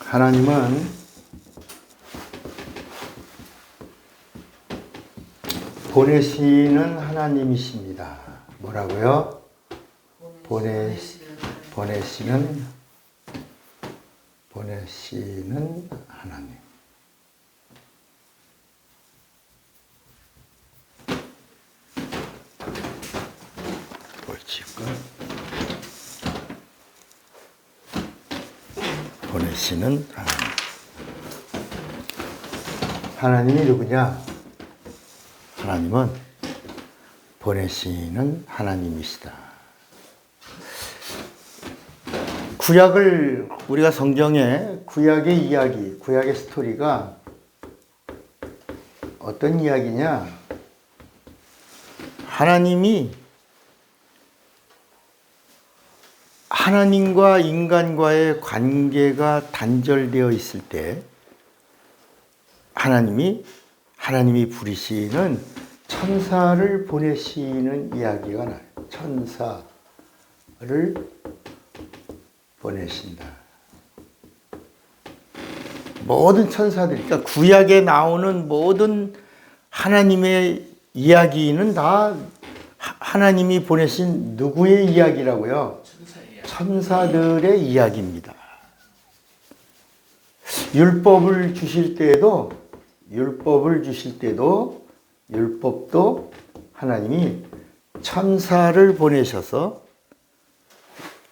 하나님은 보내시는 하나님이십니다. 뭐라고요? 보내시는 하나님. 보내시는 하나님. 하나님이 누구냐? 하나님은 보내시는 하나님이시다. 구약을 우리가 성경에 구약의 이야기, 구약의 스토리가 어떤 이야기냐? 하나님이 하나님과 인간과의 관계가 단절되어 있을 때 하나님이 부리시는 천사를 보내시는 이야기가 나요. 천사를 보내신다. 모든 천사들, 그러니까 구약에 나오는 모든 하나님의 이야기는 다 하나님이 보내신 누구의 이야기라고요? 천사들의 이야기입니다. 율법을 주실 때도 율법도 하나님이 천사를 보내셔서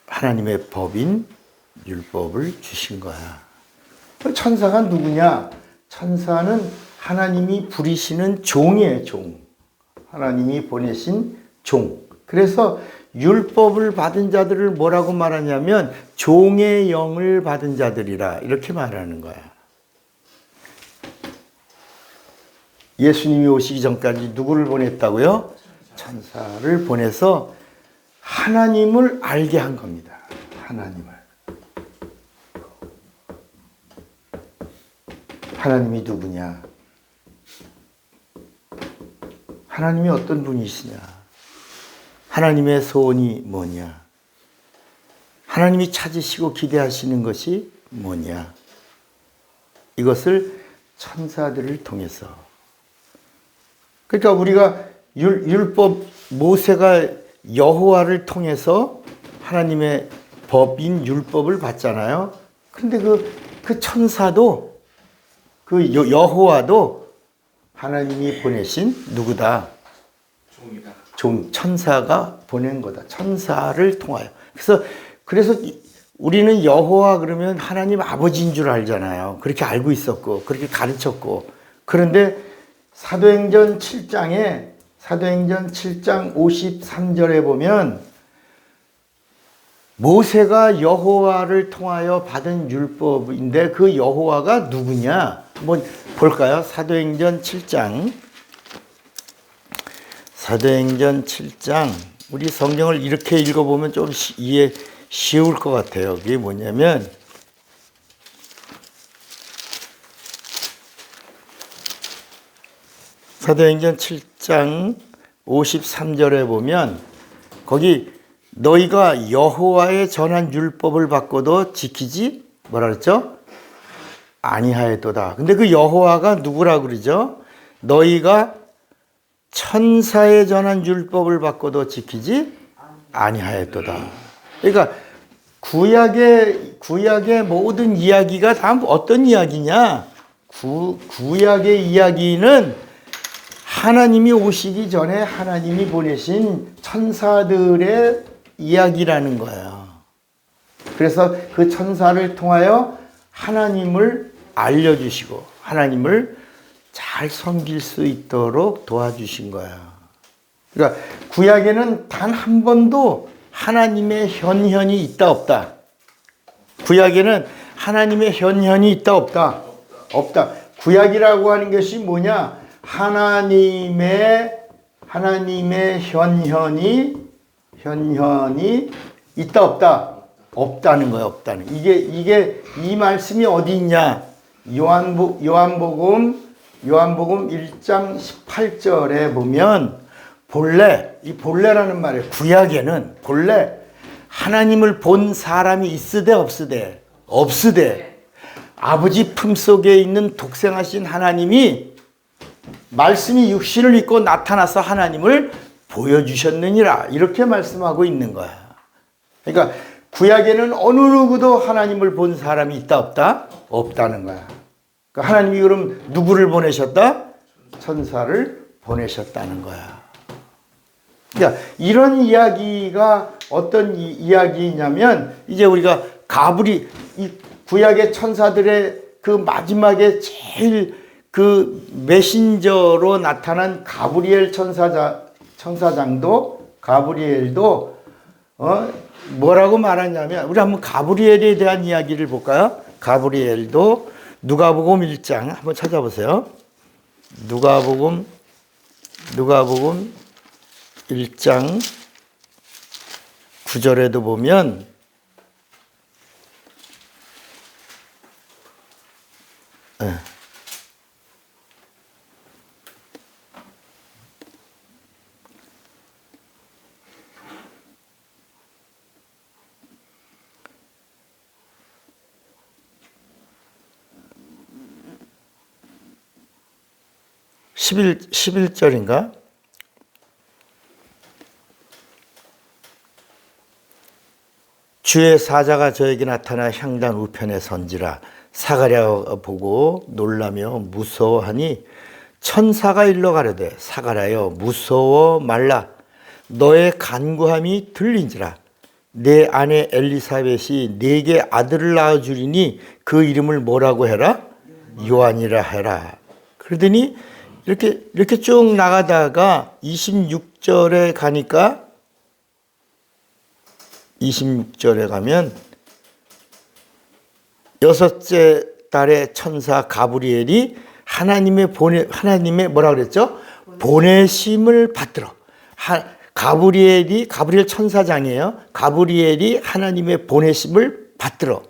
하나님의 법인 율법을 주신 거야. 천사가 누구냐? 천사는 하나님이 부리시는 종이에요, 종. 하나님이 보내신 종. 그래서 율법을 받은 자들을 뭐라고 말하냐면 종의 영을 받은 자들이라 이렇게 말하는 거야. 예수님이 오시기 전까지 누구를 보냈다고요? 천사를 보내서 하나님을 알게 한 겁니다. 하나님이 누구냐? 하나님이 어떤 분이시냐? 하나님의 소원이 뭐냐? 하나님이 찾으시고 기대하시는 것이 뭐냐? 이것을 천사들을 통해서. 그러니까 우리가 율법 모세가 여호와를 통해서 하나님의 법인 율법을 받잖아요. 그런데 그 천사도 그 여호와도 하나님이 보내신 누구다? 천사가 보낸 거다. 천사를 통하여. 그래서 우리는 여호와 그러면 하나님 아버지인 줄 알잖아요. 그렇게 알고 있었고, 그렇게 가르쳤고. 그런데 사도행전 7장 53절에 보면 모세가 여호와를 통하여 받은 율법인데 그 여호와가 누구냐? 한번 볼까요? 사도행전 7장. 우리 성경을 이렇게 읽어보면 좀 이해 쉬울 것 같아요. 그게 뭐냐면 사도행전 7장 53절에 보면 거기 너희가 여호와의 전한 율법을 받고도 지키지 뭐라 그랬죠? 아니하였도다. 근데 그 여호와가 누구라 그러죠? 너희가 천사의 전한 율법을 받고도 지키지 아니하였도다. 그러니까 구약의 모든 이야기가 다 어떤 이야기냐? 구약의 이야기는 하나님이 오시기 전에 하나님이 보내신 천사들의 이야기라는 거예요. 그래서 그 천사를 통하여 하나님을 알려주시고 하나님을 잘 섬길 수 있도록 도와주신 거야. 그러니까 구약에는 단 한 번도 하나님의 현현이 있다 없다. 구약에는 하나님의 현현이 있다 없다. 없다. 구약이라고 하는 것이 뭐냐? 하나님의 현현이 있다 없다. 없다는 거예요. 없다는. 이게 이 말씀이 어디 있냐? 요한복음 1장 18절에 보면 이 본래라는 말이에요. 구약에는 본래 하나님을 본 사람이 있으되 없으되 아버지 품속에 있는 독생하신 하나님이 말씀이 육신을 입고 나타나서 하나님을 보여주셨느니라 이렇게 말씀하고 있는 거야. 그러니까 구약에는 어느 누구도 하나님을 본 사람이 있다 없다? 없다는 거야. 그러니까 하나님이 그럼 누구를 보내셨다? 천사를 보내셨다는 거야. 그러니까 이런 이야기가 어떤 이야기냐면 이제 우리가 이 구약의 천사들의 그 마지막에 제일 그 메신저로 나타난 가브리엘 가브리엘도 뭐라고 말하냐면 우리 한번 가브리엘에 대한 이야기를 볼까요? 가브리엘도 누가복음 1장 한번 찾아보세요. 누가복음 1장 9절에도 보면 네. 11절인가? 주의 사자가 저에게 나타나 향단 우편에 선지라 사가랴 보고 놀라며 무서워하니 천사가 일러 가로되 사가랴여 무서워 말라 너의 간구함이 들린지라 내 아내 엘리사벳이 네게 아들을 낳아주리니 그 이름을 뭐라고 해라? 요한이라 해라. 그러더니 이렇게 쭉 나가다가 26절에 가니까 26절에 가면 여섯째 달에 천사 가브리엘이 하나님의 뭐라 그랬죠? 보내심을 받들어. 가브리엘 천사장이에요. 가브리엘이 하나님의 보내심을 받들어.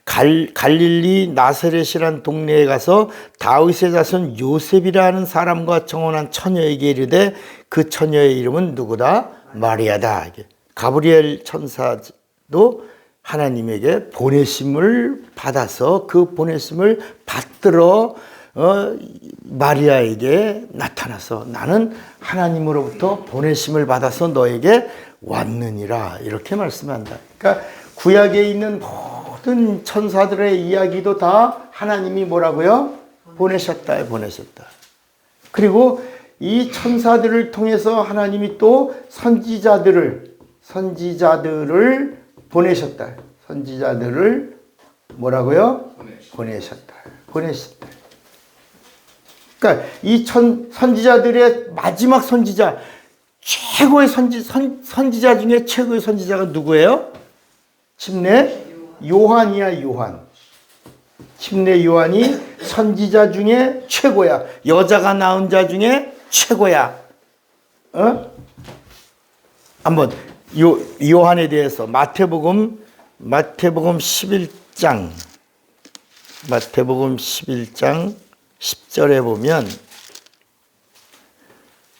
갈릴리 나사렛이란 동네에 가서 다윗의 자손 요셉이라는 사람과 청혼한 처녀에게 이르되 그 처녀의 이름은 누구다? 마리아다. 가브리엘 천사도 하나님에게 보내심을 받아서 그 보내심을 받들어 마리아에게 나타나서 나는 하나님으로부터 보내심을 받아서 너에게 왔느니라 이렇게 말씀한다. 그러니까 구약에 있는 모든 천사들의 이야기도 다 하나님이 뭐라고요? 보내셨다. 그리고 이 천사들을 통해서 하나님이 또 선지자들을 보내셨다. 선지자들을 뭐라고요? 보내셨다. 그러니까 이 선지자들의 마지막 선지자, 최고의 선지자 중에 최고의 선지자가 누구예요? 침례 요한이야, 요한. 침례 요한이 선지자 중에 최고야. 여자가 낳은 자 중에 최고야. 한번 요한에 대해서 마태복음 11장 10절에 보면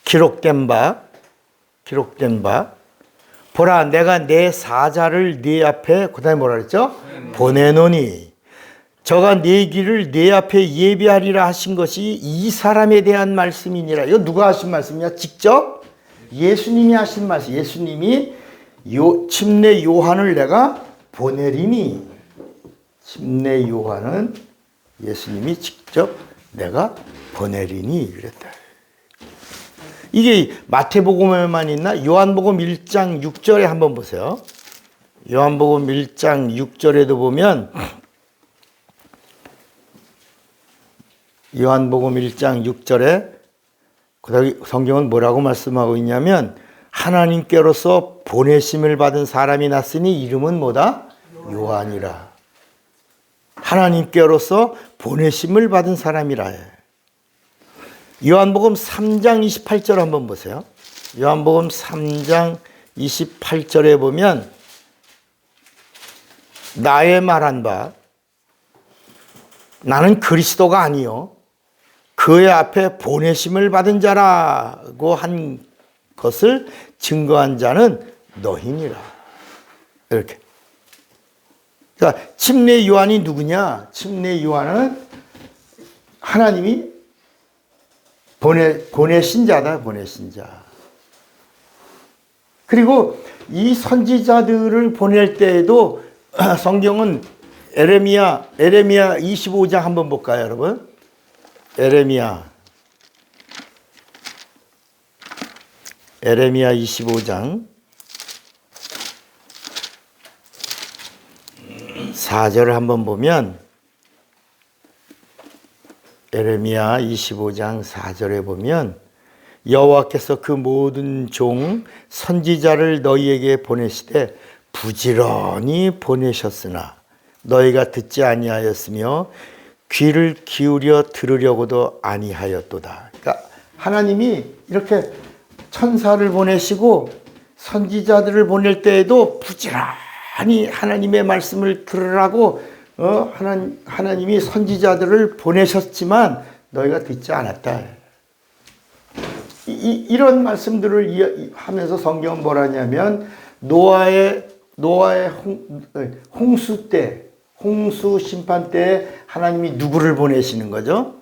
기록된 바 보라 내가 내 사자를 네 앞에 그다음에 뭐라 그랬죠? 보내노니 저가 네 길을 네 앞에 예비하리라 하신 것이 이 사람에 대한 말씀이니라. 이거 누가 하신 말씀이냐? 직접 예수님이 하신 말씀. 예수님이 침례 요한을 내가 보내리니 침례 요한은 예수님이 직접 내가 보내리니 그랬다. 이게 마태복음에만 있나? 요한복음 1장 6절에 한번 보세요. 요한복음 1장 6절에도 보면 요한복음 1장 6절에 성경은 뭐라고 말씀하고 있냐면 하나님께로서 보내심을 받은 사람이 났으니 이름은 뭐다? 요한이라. 하나님께로서 보내심을 받은 사람이라 해. 요한복음 3장 28절 한번 보세요. 요한복음 3장 28절에 보면 나의 말한 바 나는 그리스도가 아니요 그의 앞에 보내심을 받은 자라고 한 것을 증거한 자는 너희니라. 이렇게. 그러니까 침례 요한이 누구냐? 침례 요한은 하나님이 보내신 자다, 보내신 자. 그리고 이 선지자들을 보낼 때에도 성경은 에레미야 25장 한번 볼까요, 여러분? 에레미야 25장 4절을 한번 보면 에레미야 25장 4절에 보면 여호와께서 그 모든 종 선지자를 너희에게 보내시되 부지런히 보내셨으나 너희가 듣지 아니하였으며 귀를 기울여 들으려고도 아니하였도다. 그러니까 하나님이 이렇게 천사를 보내시고 선지자들을 보낼 때에도 부지런히 하나님의 말씀을 들으라고 하나님이 선지자들을 보내셨지만 너희가 듣지 않았다. 이런 말씀들을 하면서 성경은 뭐라냐면 노아의 홍수 때, 홍수 심판 때 하나님이 누구를 보내시는 거죠?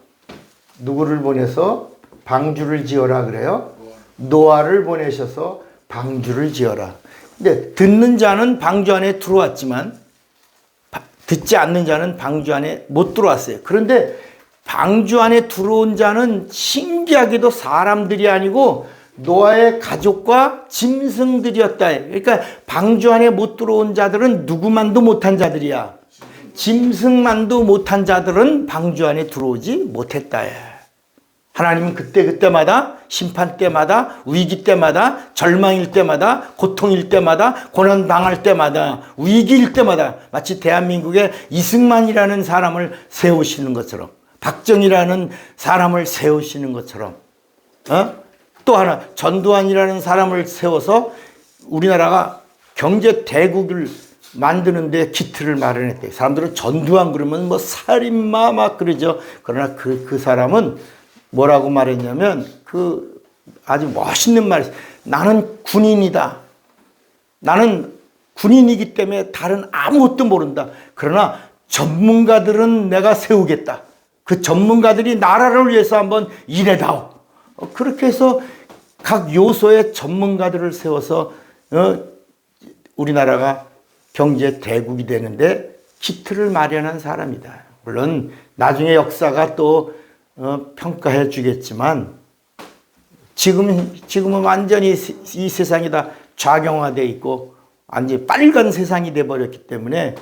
누구를 보내서 방주를 지어라 그래요? 노아를 보내셔서 방주를 지어라. 근데 듣는 자는 방주 안에 들어왔지만 듣지 않는 자는 방주 안에 못 들어왔어요. 그런데 방주 안에 들어온 자는 신기하게도 사람들이 아니고 노아의 가족과 짐승들이었다. 그러니까 방주 안에 못 들어온 자들은 누구만도 못한 자들이야. 짐승만도 못한 자들은 방주 안에 들어오지 못했다. 하나님은 그때마다 심판 때마다 위기 때마다 절망일 때마다 고통일 때마다 고난당할 때마다 위기일 때마다 마치 대한민국에 이승만이라는 사람을 세우시는 것처럼 박정희라는 사람을 세우시는 것처럼 또 하나 전두환이라는 사람을 세워서 우리나라가 경제 대국을 만드는데 기틀을 마련했대. 사람들은 전두환 그러면 뭐 살인마 막 그러죠. 그러나 그 사람은 뭐라고 말했냐면 아주 멋있는 말이 나는 군인이다. 나는 군인이기 때문에 다른 아무것도 모른다. 그러나 전문가들은 내가 세우겠다. 그 전문가들이 나라를 위해서 한번 일해다오. 그렇게 해서 각 요소의 전문가들을 세워서 우리나라가 경제 대국이 되는데 기틀을 마련한 사람이다. 물론 나중에 역사가 또 평가해 주겠지만 지금은 완전히 이 세상이 다 좌경화되어 있고 완전히 빨간 세상이 돼버렸기 때문에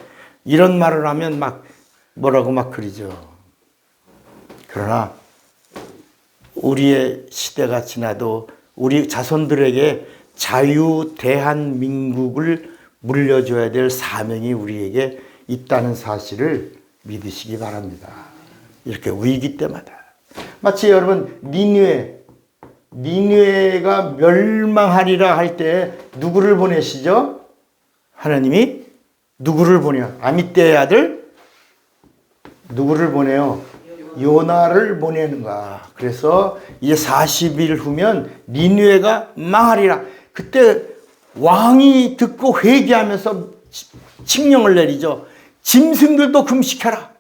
이런 말을 하면 막 뭐라고 막 그러죠. 그러나 우리의 시대가 지나도 우리 자손들에게 자유 대한민국을 물려줘야 될 사명이 우리에게 있다는 사실을 믿으시기 바랍니다. 이렇게 위기 때마다. 마치 여러분 니느웨가 멸망하리라 할 때 누구를 보내시죠? 하나님이 누구를 보내요? 아미떼의 아들 누구를 보내요? 요나를 보내는가. 그래서 이제 40일 후면 니느웨가 망하리라. 그때 왕이 듣고 회개하면서 칙령을 내리죠. 짐승들도 금식하라.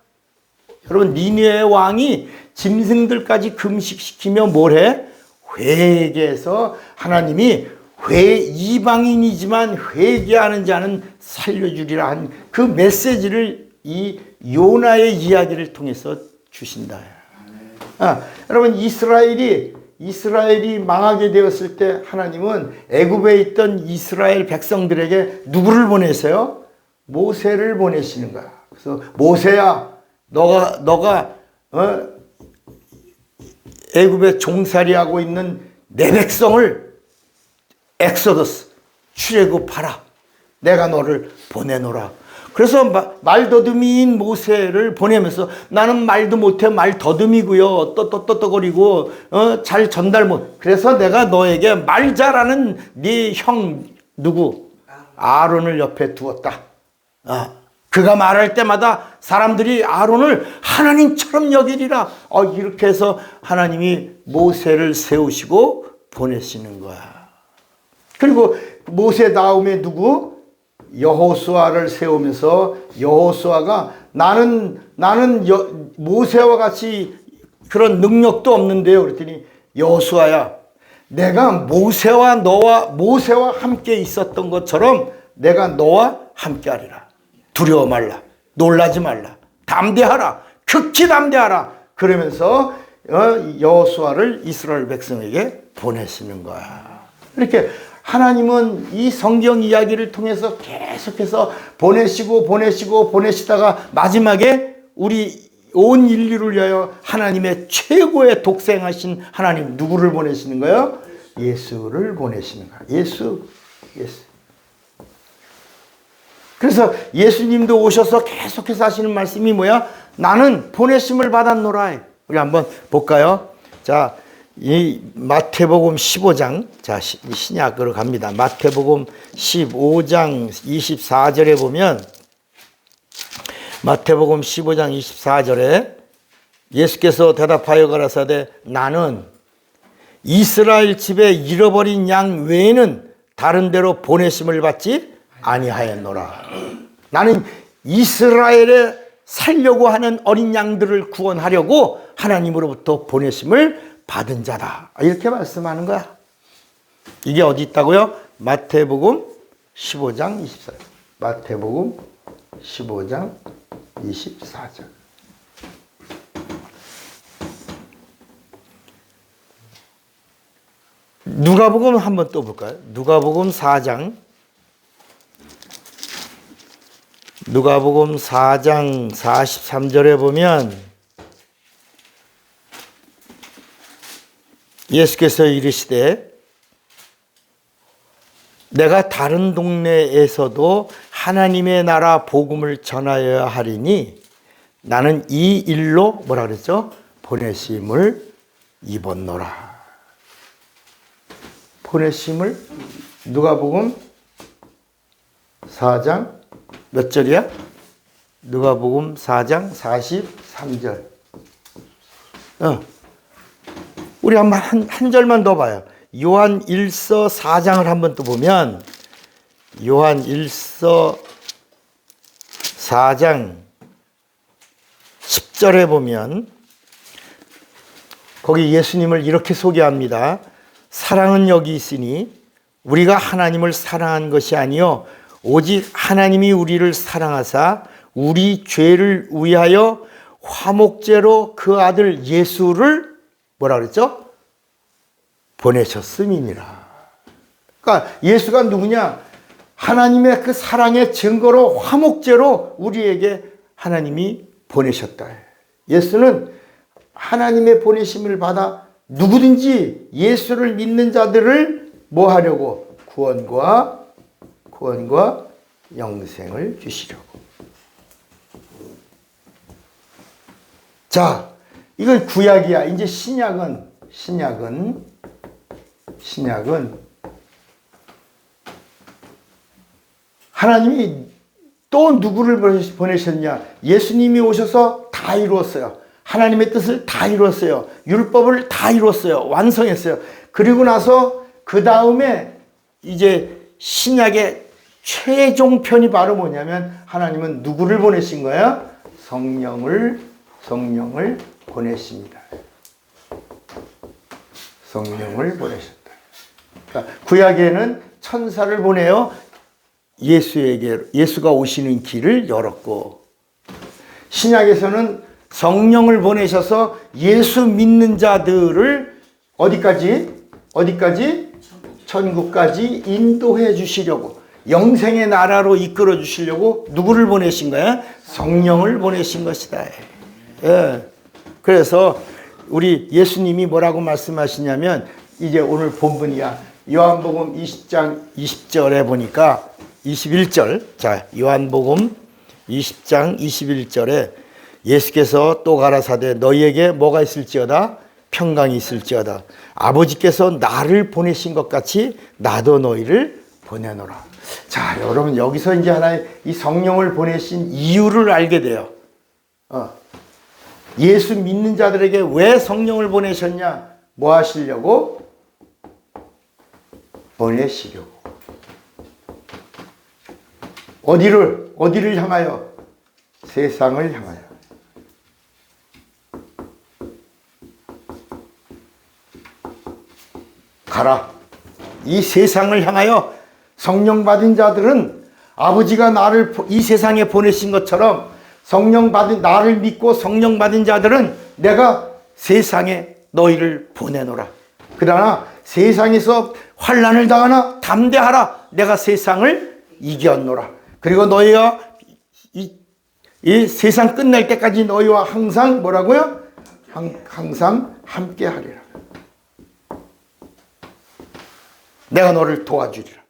여러분 니느웨 왕이 짐승들까지 금식시키며 뭘 해? 회개해서 하나님이 이방인이지만 회개하는 자는 살려주리라 한 그 메시지를 이 요나의 이야기를 통해서 주신다. 여러분 이스라엘이 망하게 되었을 때 하나님은 애굽에 있던 이스라엘 백성들에게 누구를 보내세요? 모세를 보내시는 거야. 그래서 모세야, 너가 애굽에 종살이하고 있는 내 백성을 엑소더스 출애굽하라. 내가 너를 보내노라. 그래서 말더듬이인 모세를 보내면서 나는 말도 못해 말더듬이고요. 떠떠떠거리고 잘 전달 못. 그래서 내가 너에게 말 잘하는 네 형 누구? 아론을 옆에 두었다. 그가 말할 때마다 사람들이 아론을 하나님처럼 여기리라. 이렇게 해서 하나님이 모세를 세우시고 보내시는 거야. 그리고 모세 다음에 누구? 여호수아를 세우면서 여호수아가 나는 모세와 같이 그런 능력도 없는데요. 그랬더니 여호수아야, 내가 모세와 함께 있었던 것처럼 내가 너와 함께 하리라. 두려워 말라. 놀라지 말라. 담대하라. 극히 담대하라. 그러면서 여호수아를 이스라엘 백성에게 보내시는 거야. 이렇게 하나님은 이 성경 이야기를 통해서 계속해서 보내시다가 마지막에 우리 온 인류를 위하여 하나님의 최고의 독생하신 하나님 누구를 보내시는 거예요? 예수를 보내시는 거예요. 예수. 그래서 예수님도 오셔서 계속해서 하시는 말씀이 뭐야? 나는 보내심을 받았노라. 우리 한번 볼까요? 자, 이 마태복음 15장, 자, 신약으로 갑니다. 마태복음 15장 24절에 보면, 마태복음 15장 24절에 예수께서 대답하여 가라사대 나는 이스라엘 집에 잃어버린 양 외에는 다른 데로 보내심을 받지 아니하였노라. 나는 이스라엘에 살려고 하는 어린 양들을 구원하려고 하나님으로부터 보내심을 받은 자다. 이렇게 말씀하는 거야. 이게 어디 있다고요? 마태복음 15장 24절. 마태복음 15장 24절. 누가복음 한번 또 볼까요? 누가복음 4장 43절에 보면 예수께서 이르시되 내가 다른 동네에서도 하나님의 나라 복음을 전하여야 하리니 나는 이 일로 뭐라 그랬죠? 보내심을 입었노라. 보내심을 누가복음 4장 몇 절이야? 누가복음 4장 43절. 우리 한 절만 더 봐요. 요한 1서 4장을 한번 또 보면 요한 1서 4장 10절에 보면 거기 예수님을 이렇게 소개합니다. 사랑은 여기 있으니 우리가 하나님을 사랑한 것이 아니요 오직 하나님이 우리를 사랑하사 우리 죄를 위하여 화목제로 그 아들 예수를 뭐라 그랬죠? 보내셨음이니라. 그러니까 예수가 누구냐? 하나님의 그 사랑의 증거로 화목제로 우리에게 하나님이 보내셨다. 예수는 하나님의 보내심을 받아 누구든지 예수를 믿는 자들을 뭐 하려고? 구원과 영생을 주시려고. 자, 이건 구약이야. 이제 신약은 하나님이 또 누구를 보내셨냐? 예수님이 오셔서 다 이루었어요. 하나님의 뜻을 다 이루었어요. 율법을 다 이루었어요. 완성했어요. 그리고 나서 그 다음에 이제 신약의 최종편이 바로 뭐냐면 하나님은 누구를 보내신 거야? 성령을 보내십니다. 성령을 보내셨다. 그러니까 구약에는 천사를 보내어 예수가 오시는 길을 열었고, 신약에서는 성령을 보내셔서 예수 믿는 자들을 어디까지? 천국까지 인도해 주시려고, 영생의 나라로 이끌어 주시려고 누구를 보내신 거야? 성령을 보내신 것이다. 예. 그래서 우리 예수님이 뭐라고 말씀하시냐면, 이제 오늘 본문이야. 요한복음 20장 20절에 보니까 21절. 자, 요한복음 20장 21절에 예수께서 또 가라사대 너희에게 뭐가 있을지어다? 평강이 있을지어다. 아버지께서 나를 보내신 것 같이 나도 너희를 보내노라. 자, 여러분 여기서 이제 하나의 이 성령을 보내신 이유를 알게 돼요. 예수 믿는 자들에게 왜 성령을 보내셨냐? 뭐 하시려고? 보내시려고. 어디를 향하여? 세상을 향하여. 가라. 이 세상을 향하여. 성령 받은 자들은 아버지가 나를 이 세상에 보내신 것처럼 나를 믿고 성령 받은 자들은 내가 세상에 너희를 보내노라. 그러나 세상에서 환난을 당하나 담대하라. 내가 세상을 이겼노라. 그리고 너희가 이 세상 끝날 때까지 너희와 항상 뭐라고요? 항상 함께 하리라. 내가 너를 도와주리라.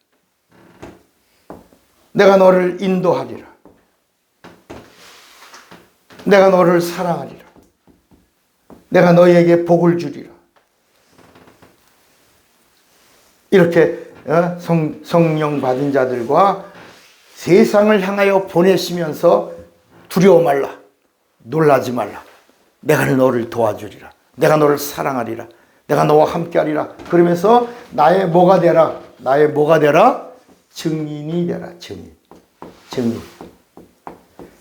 내가 너를 인도하리라. 내가 너를 사랑하리라. 내가 너희에게 복을 주리라. 이렇게 성령 받은 자들과 세상을 향하여 보내시면서 두려워 말라. 놀라지 말라. 내가 너를 도와주리라. 내가 너를 사랑하리라. 내가 너와 함께하리라. 그러면서 나의 뭐가 되라? 나의 뭐가 되라? 증인이 되라. 증인.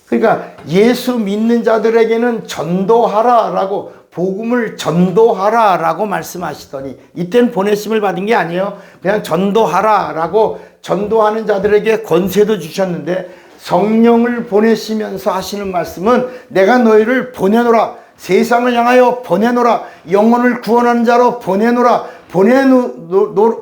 그러니까 예수 믿는 자들에게는 전도하라라고, 복음을 전도하라라고 말씀하시더니, 이때는 보내심을 받은 게 아니에요. 그냥 전도하라라고, 전도하는 자들에게 권세도 주셨는데, 성령을 보내시면서 하시는 말씀은 내가 너희를 보내노라. 세상을 향하여 보내노라. 영혼을 구원하는 자로 보내노라.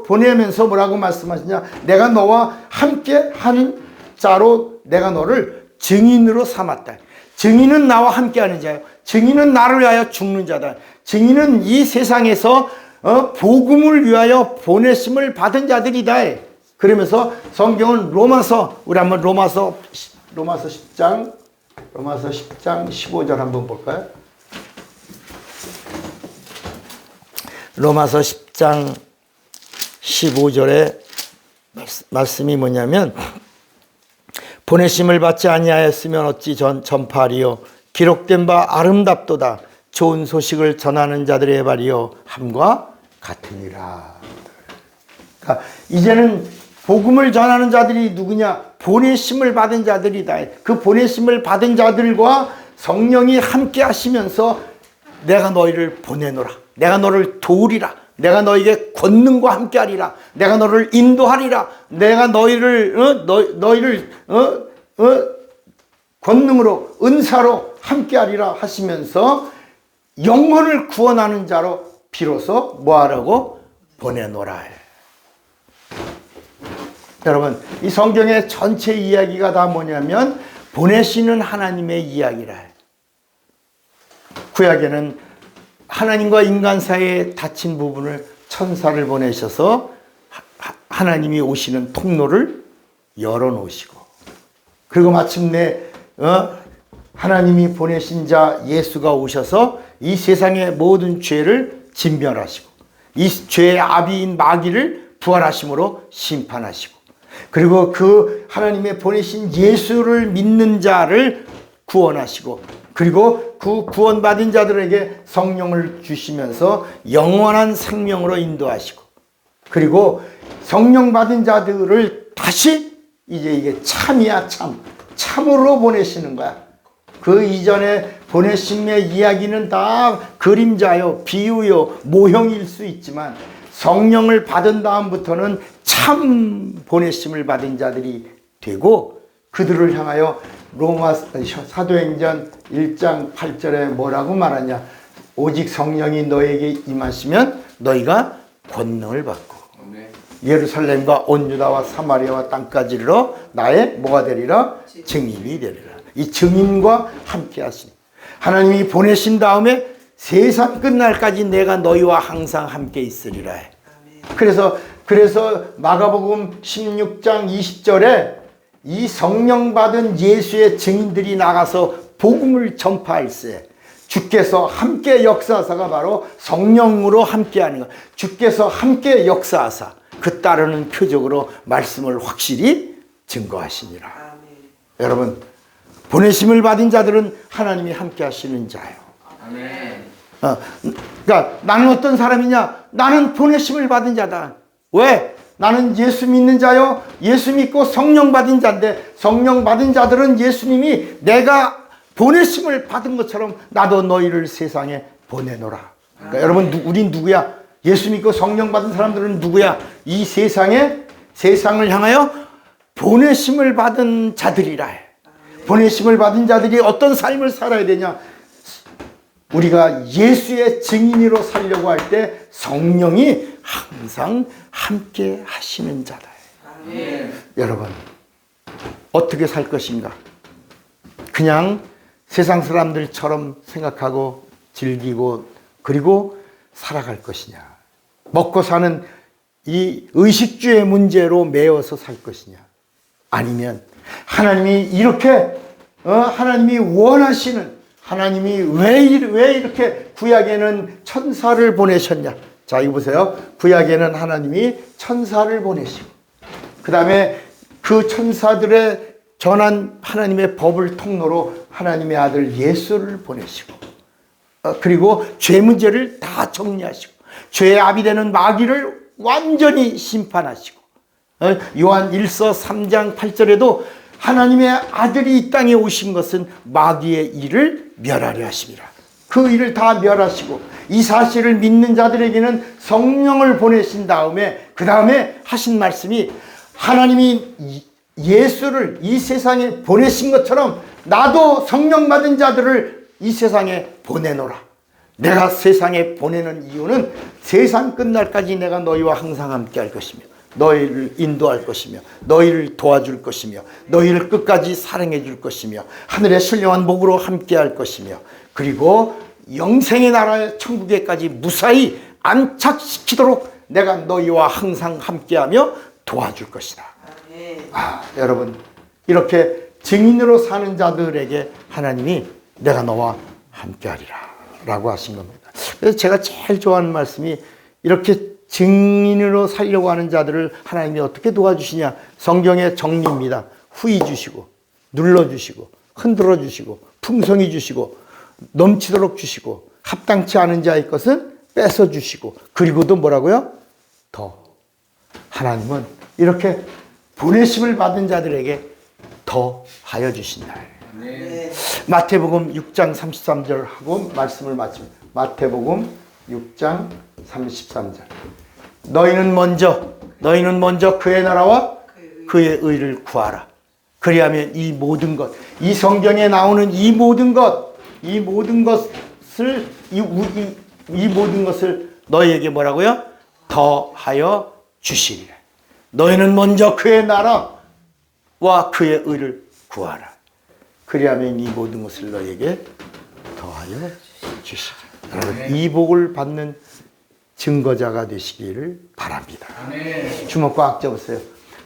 보내면서 뭐라고 말씀하시냐? 내가 너와 함께 하는 자로 내가 너를 증인으로 삼았다. 증인은 나와 함께 하는 자예요. 증인은 나를 위하여 죽는 자다. 증인은 이 세상에서 복음을 위하여 보내심을 받은 자들이다. 그러면서 성경은 우리 한번 로마서 10장 15절 한번 볼까요? 로마서 10장 15절에 말씀이 뭐냐면, 보내심을 받지 아니하였으면 어찌 전파하리요. 기록된 바 아름답도다. 좋은 소식을 전하는 자들의 발이요 함과 같으니라. 그러니까 이제는 복음을 전하는 자들이 누구냐? 보내심을 받은 자들이다. 그 보내심을 받은 자들과 성령이 함께 하시면서 내가 너희를 보내노라. 내가 너를 도우리라. 내가 너에게 권능과 함께하리라. 내가 너를 인도하리라. 내가 너희를 권능으로, 은사로 함께하리라 하시면서 영혼을 구원하는 자로 비로소 뭐하라고? 보내노라. 여러분, 이 성경의 전체 이야기가 다 뭐냐면 보내시는 하나님의 이야기라. 구약에는 하나님과 인간 사이에 닫힌 부분을 천사를 보내셔서 하나님이 오시는 통로를 열어놓으시고, 그리고 마침내 하나님이 보내신 자 예수가 오셔서 이 세상의 모든 죄를 진멸하시고, 이 죄의 아비인 마귀를 부활하심으로 심판하시고, 그리고 그 하나님의 보내신 예수를 믿는 자를 구원하시고, 그리고 그 구원받은 자들에게 성령을 주시면서 영원한 생명으로 인도하시고, 그리고 성령 받은 자들을 다시 이제 이게 참이야, 참으로 보내시는 거야. 그 이전에 보내심의 이야기는 다 그림자요, 비유요, 모형일 수 있지만 성령을 받은 다음부터는 참 보내심을 받은 자들이 되고, 그들을 향하여 로마 사도행전 1장 8절에 뭐라고 말하냐? 오직 성령이 너에게 임하시면 너희가 권능을 받고 예루살렘과 온 유다와 사마리아와 땅까지 이르러 나의 뭐가 되리라? 증인이 되리라. 이 증인과 함께 하시니, 하나님이 보내신 다음에 세상 끝날까지 내가 너희와 항상 함께 있으리라. 그래서 마가복음 16장 20절에 이 성령 받은 예수의 증인들이 나가서 복음을 전파할세. 주께서 함께 역사하사가 바로 성령으로 함께하는 것. 주께서 함께 역사하사 그 따르는 표적으로 말씀을 확실히 증거하시니라. 아멘. 여러분, 보내심을 받은 자들은 하나님이 함께 하시는 자예요. 아멘. 그러니까 나는 어떤 사람이냐? 나는 보내심을 받은 자다. 왜? 나는 예수 믿는 자요. 예수 믿고 성령 받은 자인데, 성령 받은 자들은 예수님이 내가 보내심을 받은 것처럼 나도 너희를 세상에 보내노라. 그러니까 여러분, 우린 누구야? 예수 믿고 성령 받은 사람들은 누구야? 이 세상을 향하여 보내심을 받은 자들이라 해. 보내심을 받은 자들이 어떤 삶을 살아야 되냐? 우리가 예수의 증인으로 살려고 할 때 성령이 항상 함께 하시는 자다. 여러분, 어떻게 살 것인가? 그냥 세상 사람들처럼 생각하고 즐기고 그리고 살아갈 것이냐? 먹고 사는 이 의식주의 문제로 매여서 살 것이냐? 아니면 하나님이 이렇게 하나님이 원하시는, 하나님이 왜 이렇게 구약에는 천사를 보내셨냐? 자, 이거 보세요. 구약에는 하나님이 천사를 보내시고, 그 다음에 그 천사들의 전한 하나님의 법을 통로로 하나님의 아들 예수를 보내시고, 그리고 죄 문제를 다 정리하시고, 죄의 압이 되는 마귀를 완전히 심판하시고, 요한 1서 3장 8절에도 하나님의 아들이 이 땅에 오신 것은 마귀의 일을 멸하려 하심이라. 그 일을 다 멸하시고 이 사실을 믿는 자들에게는 성령을 보내신 다음에, 그 다음에 하신 말씀이 하나님이 예수를 이 세상에 보내신 것처럼 나도 성령 받은 자들을 이 세상에 보내노라. 내가 세상에 보내는 이유는 세상 끝날까지 내가 너희와 항상 함께 할 것이며 너희를 인도할 것이며 너희를 도와줄 것이며 너희를 끝까지 사랑해 줄 것이며 하늘의 신령한 복으로 함께 할 것이며 그리고 영생의 나라의 천국에까지 무사히 안착시키도록 내가 너희와 항상 함께하며 도와줄 것이다. 여러분, 이렇게 증인으로 사는 자들에게 하나님이 내가 너와 함께하리라 라고 하신 겁니다. 그래서 제가 제일 좋아하는 말씀이, 이렇게 증인으로 살려고 하는 자들을 하나님이 어떻게 도와주시냐? 성경의 정리입니다. 후히 주시고 눌러주시고 흔들어 주시고 풍성히 주시고 넘치도록 주시고 합당치 않은 자의 것은 뺏어 주시고, 그리고도 뭐라고요? 더. 하나님은 이렇게 보내심을 받은 자들에게 더 하여 주신다. 네. 마태복음 6장 33절 하고 말씀을 마칩니다. 마태복음 6장 33절. 너희는 먼저 그의 나라와 그의 의를 구하라. 그리하면 이 모든 것, 이 성경에 나오는 이 모든 것을 너희에게 뭐라고요? 더하여 주시리라. 너희는 먼저 그의 나라와 그의 의를 구하라. 그리하면 이 모든 것을 너희에게 더하여 주시리라. 여러분, 이 복을 받는 증거자가 되시기를 바랍니다. 주먹 꽉 잡으세요.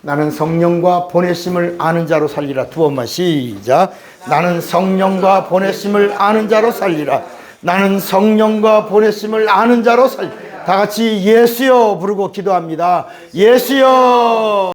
나는 성령과 보내심을 아는 자로 살리라. 두 번만 시작. 나는 성령과 보내심을 아는 자로 살리라. 나는 성령과 보내심을 아는 자로 살리라. 다 같이 예수여 부르고 기도합니다. 예수여.